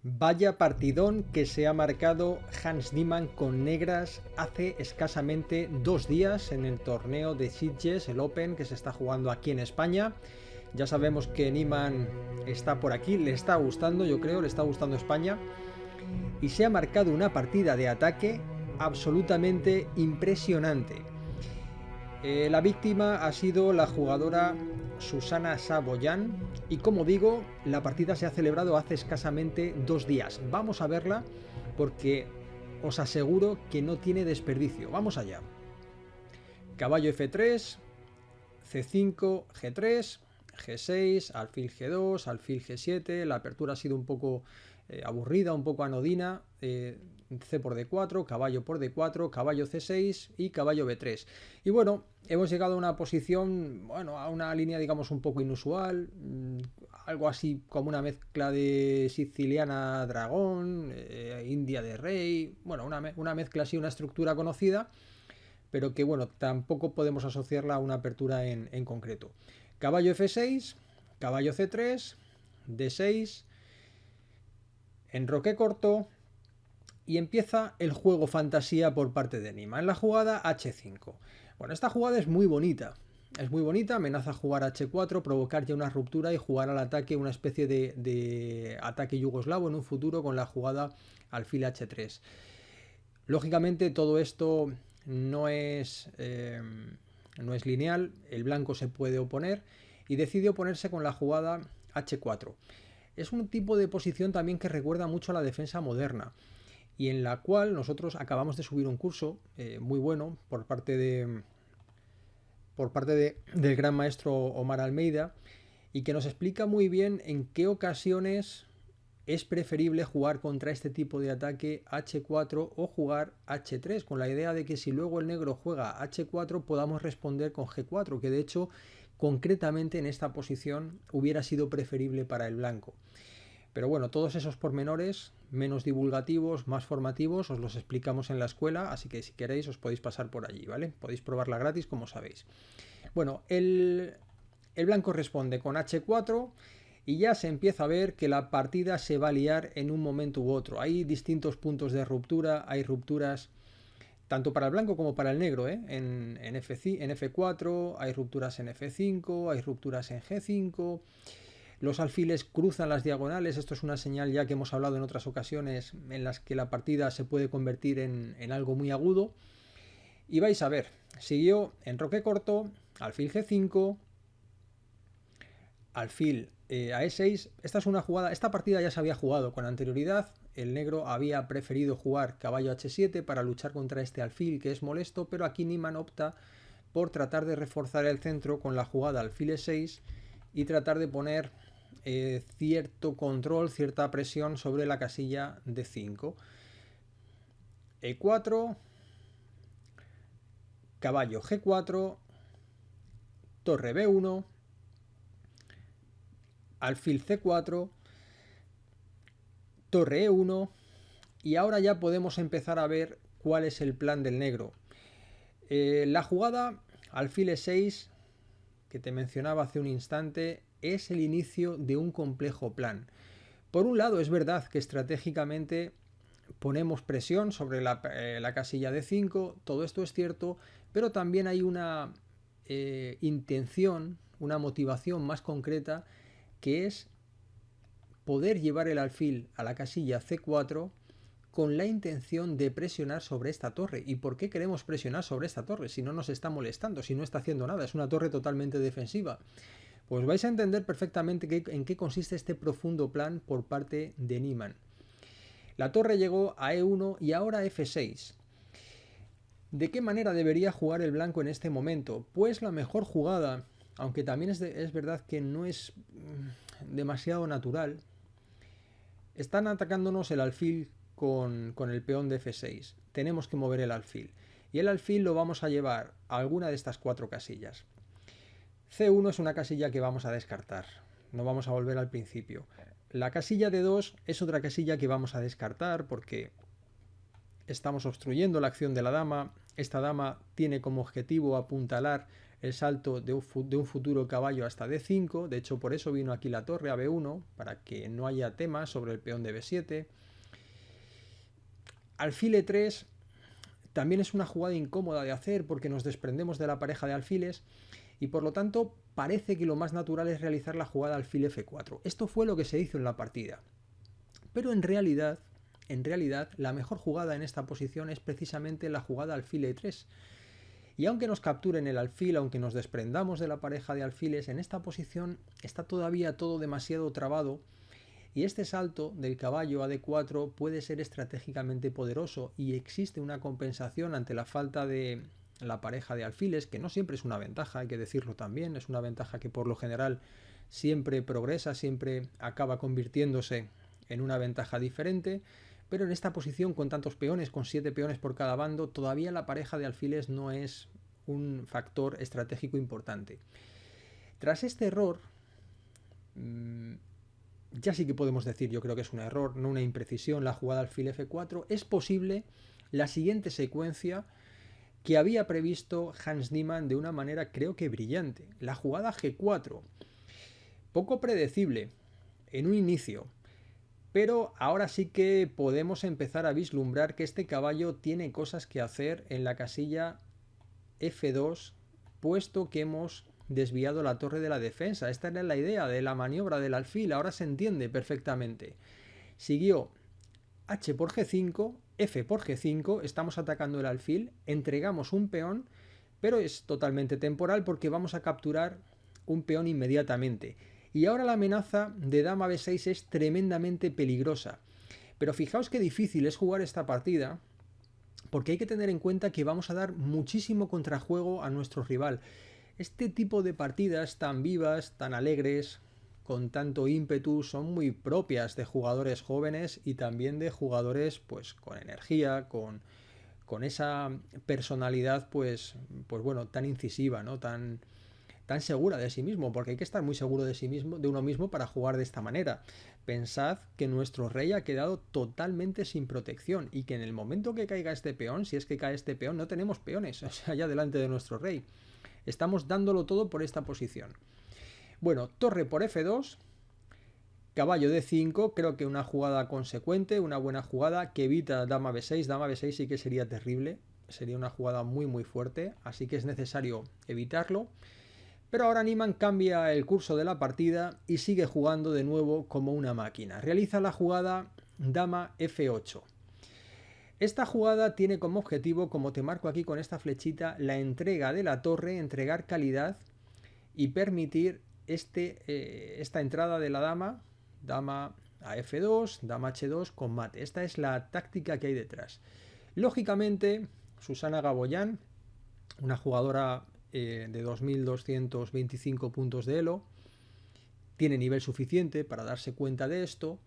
Vaya partidón que se ha marcado Hans Niemann con negras hace escasamente 2 días en el torneo de Sitges, el Open, que se está jugando aquí en España. Ya sabemos que Niemann está por aquí, le está gustando, yo creo, le está gustando España. Y se ha marcado una partida de ataque absolutamente impresionante. La víctima ha sido la jugadora Susana Saboyan y, como digo, la partida se ha celebrado hace escasamente 2 días. Vamos a verla porque os aseguro que no tiene desperdicio. Vamos allá. Caballo F3, C5, G3, G6, alfil G2, alfil G7. La apertura ha sido un poco aburrida, un poco anodina. C por D4, caballo por D4, caballo C6 y caballo B3. Y bueno, hemos llegado a una posición, bueno, a una línea digamos un poco inusual, algo así como una mezcla de siciliana dragón, india de rey, bueno, una mezcla así, una estructura conocida, pero que bueno, tampoco podemos asociarla a una apertura en concreto. Caballo F6, caballo C3, D6, enroque corto, y empieza el juego fantasía por parte de Niemann. En la jugada H5. Bueno, esta jugada es muy bonita. Es muy bonita, amenaza jugar H4, provocar ya una ruptura y jugar al ataque una especie de ataque yugoslavo en un futuro con la jugada alfil H3. Lógicamente todo esto no es lineal, el blanco se puede oponer y decide oponerse con la jugada H4. Es un tipo de posición también que recuerda mucho a la defensa moderna y en la cual nosotros acabamos de subir un curso muy bueno por parte del gran maestro Omar Almeida, y que nos explica muy bien en qué ocasiones es preferible jugar contra este tipo de ataque H4 o jugar H3, con la idea de que si luego el negro juega H4 podamos responder con G4, que de hecho concretamente en esta posición hubiera sido preferible para el blanco. Pero bueno, todos esos pormenores, menos divulgativos, más formativos, os los explicamos en la escuela, así que si queréis os podéis pasar por allí, ¿vale? Podéis probarla gratis, como sabéis. Bueno, el blanco responde con H4 y ya se empieza a ver que la partida se va a liar en un momento u otro. Hay distintos puntos de ruptura, hay rupturas tanto para el blanco como para el negro, en F4, hay rupturas en F5, hay rupturas en G5. Los alfiles cruzan las diagonales, esto es una señal ya que hemos hablado en otras ocasiones en las que la partida se puede convertir en algo muy agudo. Y vais a ver, siguió enroque corto, alfil G5, alfil a E6. Esta es una jugada, esta partida ya se había jugado con anterioridad. El negro había preferido jugar caballo H7 para luchar contra este alfil que es molesto, pero aquí Niemann opta por tratar de reforzar el centro con la jugada alfil E6 y tratar de poner cierto control, cierta presión sobre la casilla de 5. E4, caballo G4, torre B1, alfil C4, torre E1, y ahora ya podemos empezar a ver cuál es el plan del negro. La jugada alfil E6 que te mencionaba hace un instante es el inicio de un complejo plan. Por un lado, es verdad que estratégicamente ponemos presión sobre la casilla de 5, todo esto es cierto, pero también hay una intención, una motivación más concreta, que es poder llevar el alfil a la casilla C4 con la intención de presionar sobre esta torre. ¿Y por qué queremos presionar sobre esta torre si no nos está molestando, si no está haciendo nada? Es una torre totalmente defensiva. Pues vais a entender perfectamente en qué consiste este profundo plan por parte de Niemann. La torre llegó a E1 y ahora a F6. ¿De qué manera debería jugar el blanco en este momento? Pues la mejor jugada, aunque también es verdad que no es demasiado natural. Están atacándonos el alfil con el peón de F6. Tenemos que mover el alfil. Y el alfil lo vamos a llevar a alguna de estas 4 casillas. C1 es una casilla que vamos a descartar. No vamos a volver al principio. La casilla de 2 es otra casilla que vamos a descartar porque estamos obstruyendo la acción de la dama. Esta dama tiene como objetivo apuntalar el salto de un futuro caballo hasta D5. De hecho, por eso vino aquí la torre a B1, para que no haya temas sobre el peón de B7. Alfil E3 también es una jugada incómoda de hacer porque nos desprendemos de la pareja de alfiles y por lo tanto parece que lo más natural es realizar la jugada alfil F4. Esto fue lo que se hizo en la partida. Pero en realidad, la mejor jugada en esta posición es precisamente la jugada alfil E3. Y aunque nos capturen el alfil, aunque nos desprendamos de la pareja de alfiles, en esta posición está todavía todo demasiado trabado y este salto del caballo a D4 puede ser estratégicamente poderoso y existe una compensación ante la falta de la pareja de alfiles, que no siempre es una ventaja, hay que decirlo también, es una ventaja que por lo general siempre progresa, siempre acaba convirtiéndose en una ventaja diferente, pero en esta posición con tantos peones, con 7 peones por cada bando, todavía la pareja de alfiles no es un factor estratégico importante. Tras este error, ya sí que podemos decir, yo creo que es un error, no una imprecisión, la jugada alfil F4, es posible la siguiente secuencia que había previsto Hans Niemann de una manera creo que brillante. La jugada G4, poco predecible en un inicio, pero ahora sí que podemos empezar a vislumbrar que este caballo tiene cosas que hacer en la casilla F2, puesto que hemos desviado la torre de la defensa. Esta era la idea de la maniobra del alfil, ahora se entiende perfectamente. Siguió H por G5, F por G5, estamos atacando el alfil, entregamos un peón, pero es totalmente temporal porque vamos a capturar un peón inmediatamente. Y ahora la amenaza de dama B6 es tremendamente peligrosa. Pero fijaos qué difícil es jugar esta partida, porque hay que tener en cuenta que vamos a dar muchísimo contrajuego a nuestro rival. Este tipo de partidas tan vivas, tan alegres, con tanto ímpetu, son muy propias de jugadores jóvenes y también de jugadores pues con energía, con esa personalidad pues bueno, tan incisiva, ¿no? Tan segura de sí mismo, porque hay que estar muy seguro de sí mismo, de uno mismo, para jugar de esta manera. Pensad que nuestro rey ha quedado totalmente sin protección y que en el momento que caiga este peón, si es que cae este peón, no tenemos peones, o sea, ya delante de nuestro rey. Estamos dándolo todo por esta posición. Bueno, torre por F2, caballo D5, creo que una jugada consecuente, una buena jugada que evita dama B6. Dama B6 sí que sería terrible, sería una jugada muy muy fuerte, así que es necesario evitarlo. Pero ahora Niemann cambia el curso de la partida y sigue jugando de nuevo como una máquina. Realiza la jugada dama F8. Esta jugada tiene como objetivo, como te marco aquí con esta flechita, la entrega de la torre, entregar calidad y permitir esta entrada de la dama a F2, dama H2 con mate. Esta es la táctica que hay detrás. Lógicamente, Susana Gaboyan, una jugadora de 2225 puntos de elo, tiene nivel suficiente para darse cuenta de esto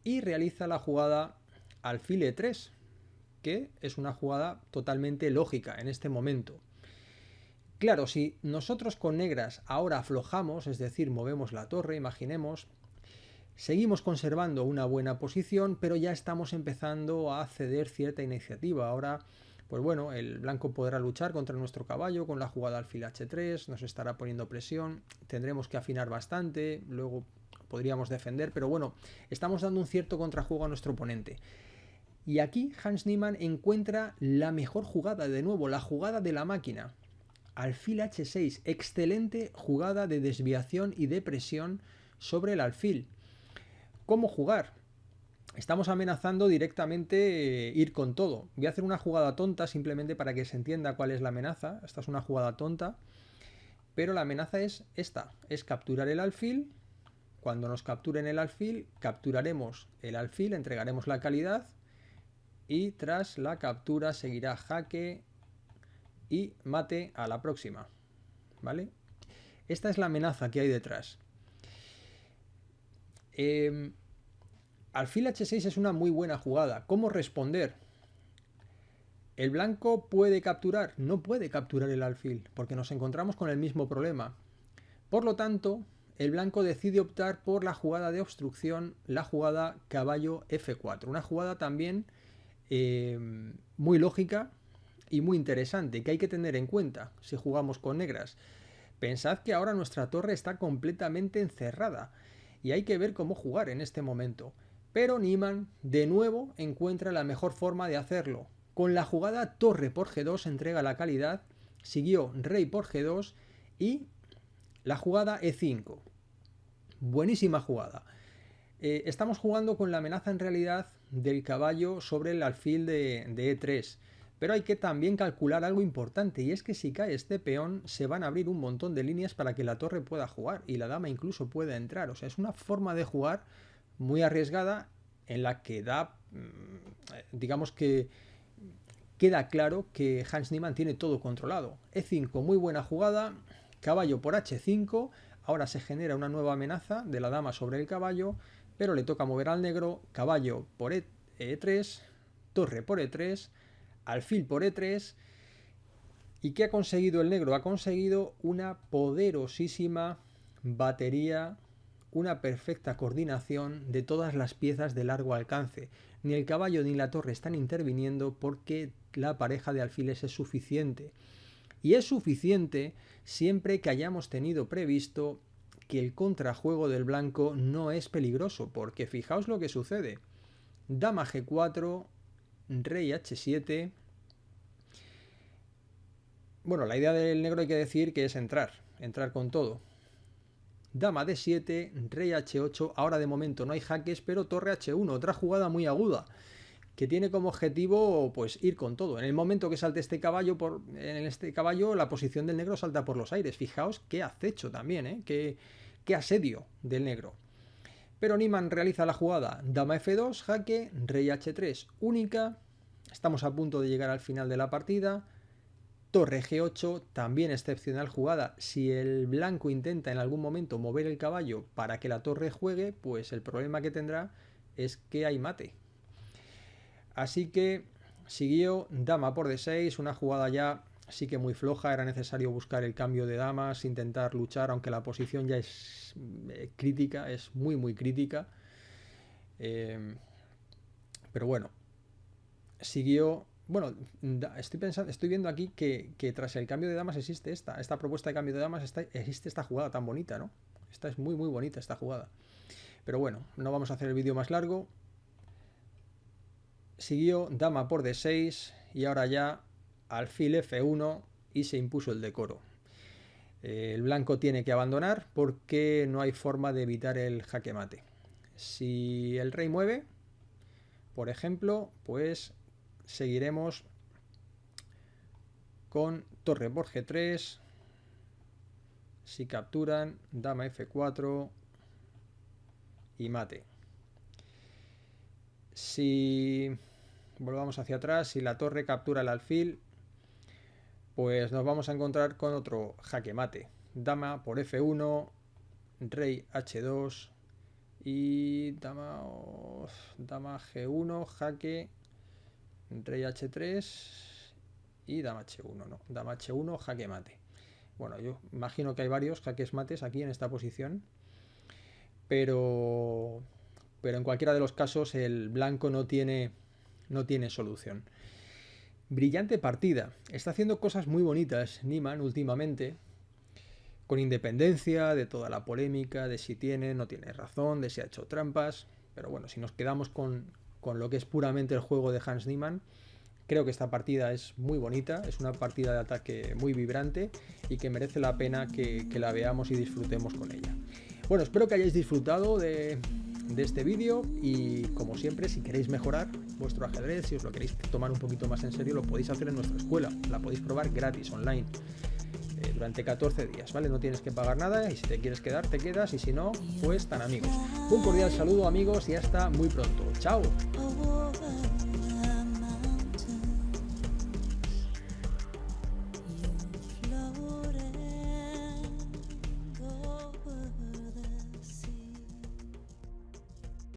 y realiza la jugada alfil E3, que es una jugada totalmente lógica en este momento. Claro, si nosotros con negras ahora aflojamos, es decir, movemos la torre, imaginemos, seguimos conservando una buena posición, pero ya estamos empezando a ceder cierta iniciativa. Ahora, pues bueno, el blanco podrá luchar contra nuestro caballo con la jugada alfil H3, nos estará poniendo presión, tendremos que afinar bastante, luego podríamos defender, pero bueno, estamos dando un cierto contrajuego a nuestro oponente. Y aquí Hans Niemann encuentra la mejor jugada, de nuevo, la jugada de la máquina. Alfil H6, excelente jugada de desviación y de presión sobre el alfil. ¿Cómo jugar? Estamos amenazando directamente ir con todo. Voy a hacer una jugada tonta simplemente para que se entienda cuál es la amenaza. Esta es una jugada tonta, pero la amenaza es esta, es capturar el alfil. Cuando nos capturen el alfil, capturaremos el alfil, entregaremos la calidad y tras la captura seguirá jaque y mate a la próxima, ¿vale? Esta es la amenaza que hay detrás. Alfil H6 es una muy buena jugada. ¿Cómo responder? ¿El blanco puede capturar? No puede capturar el alfil, porque nos encontramos con el mismo problema. Por lo tanto, el blanco decide optar por la jugada de obstrucción, la jugada caballo F4. Una jugada también muy lógica y muy interesante, que hay que tener en cuenta si jugamos con negras. Pensad que ahora nuestra torre está completamente encerrada y hay que ver cómo jugar en este momento. Pero Niemann de nuevo encuentra la mejor forma de hacerlo. Con la jugada torre por G2 entrega la calidad, siguió rey por G2 y la jugada E5. Buenísima jugada. Estamos jugando con la amenaza en realidad del caballo sobre el alfil de E3. Pero hay que también calcular algo importante, y es que si cae este peón se van a abrir un montón de líneas para que la torre pueda jugar y la dama incluso pueda entrar. O sea, es una forma de jugar muy arriesgada en la que digamos que queda claro que Hans Niemann tiene todo controlado. E5, muy buena jugada, caballo por H5, ahora se genera una nueva amenaza de la dama sobre el caballo, pero le toca mover al negro, caballo por E3, torre por E3, alfil por E3. ¿Y qué ha conseguido el negro? Ha conseguido una poderosísima batería, una perfecta coordinación de todas las piezas de largo alcance. Ni el caballo ni la torre están interviniendo porque la pareja de alfiles es suficiente. Y es suficiente siempre que hayamos tenido previsto que el contrajuego del blanco no es peligroso, porque fijaos lo que sucede. Dama G4, rey H7. Bueno, la idea del negro hay que decir que es entrar con todo. Dama D7, rey H8, ahora de momento no hay jaques, pero torre H1, otra jugada muy aguda, que tiene como objetivo pues ir con todo. En el momento que salte este caballo, la posición del negro salta por los aires. Fijaos qué acecho también, qué asedio del negro. Pero Niemann realiza la jugada dama F2, jaque, rey H3, única. Estamos a punto de llegar al final de la partida. Torre G8, también excepcional jugada. Si el blanco intenta en algún momento mover el caballo para que la torre juegue, pues el problema que tendrá es que hay mate. Así que siguió dama por D6, una jugada ya sí que muy floja. Era necesario buscar el cambio de damas, intentar luchar, aunque la posición ya es crítica, es muy crítica. Pero bueno, siguió. Bueno, estoy viendo aquí que tras el cambio de damas existe esta propuesta de cambio de damas, existe esta jugada tan bonita, ¿no? Esta es muy bonita esta jugada. Pero bueno, no vamos a hacer el vídeo más largo. Siguió dama por D6 y ahora ya alfil F1 y se impuso el decoro. El blanco tiene que abandonar porque no hay forma de evitar el jaque mate. Si el rey mueve, por ejemplo, pues seguiremos con torre por G3. Si capturan, dama F4 y mate. Si volvamos hacia atrás, si la torre captura el alfil, pues nos vamos a encontrar con otro jaque mate. Dama por F1, rey H2 y dama G1, jaque, rey H3 y dama H1, no, dama H1, jaque mate. Bueno, yo imagino que hay varios jaques mates aquí en esta posición, pero en cualquiera de los casos el blanco no tiene solución. Brillante partida. Está haciendo cosas muy bonitas Niemann últimamente, con independencia de toda la polémica de si tiene, no tiene razón, de si ha hecho trampas. Pero bueno, si nos quedamos con lo que es puramente el juego de Hans Niemann, creo que esta partida es muy bonita, es una partida de ataque muy vibrante y que merece la pena que la veamos y disfrutemos con ella. Bueno, espero que hayáis disfrutado de este vídeo y como siempre, si queréis mejorar vuestro ajedrez, si os lo queréis tomar un poquito más en serio, lo podéis hacer en nuestra escuela, la podéis probar gratis, online, durante 14 días, ¿vale? No tienes que pagar nada y si te quieres quedar, te quedas y si no, pues tan amigos. Un cordial saludo amigos y hasta muy pronto. ¡Chao!